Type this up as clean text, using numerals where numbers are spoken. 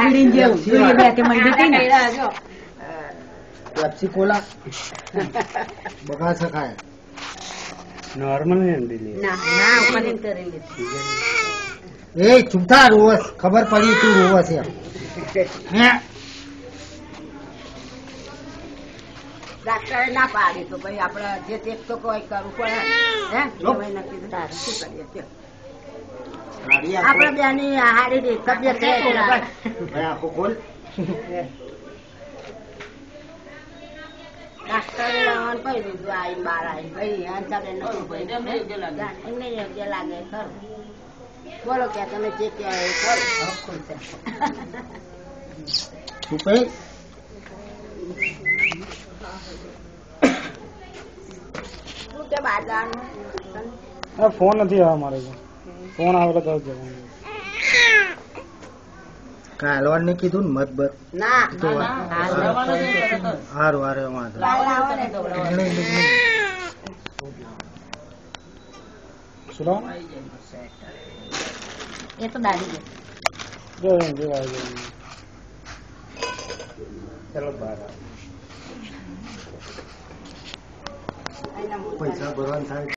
પીડીને જેવું જોઈએ બે કે મળી જતી ને પેપ્સી કોલા બગા શકાય નોર્મલ ને દિલી ના ઓપનિંગ કરેલી એ ચૂપતા રોવસ ખબર પડી તું રોવસ એમ હે ડાક્ટરે ના પાડી તો ભાઈ આપણે જે ટેક તો કોઈ કરવું પડે હે જવાય નથી તો તારે શું કરીએ આપણે બેની હારી તબિયત છે આખો ખોલ ડાક્ટરે લાવવાનું કહી દીધું આઈ બાર આઈ ભાઈ અંતરે નથી એમને યોગ્ય લાગે ખરું બોલો કે તમે જે કહેવાય ખરું ચૂપે શું કે બાજારનું ફોન નથી આવ્યો મારે ફોન આવેલો તો જવાનું કાલવાન ને કીધું ને મત બર ના હારું હારે વાંધો સુલો એ તો દાડી ચલો બહાર પૈસા ભરવાનું થાય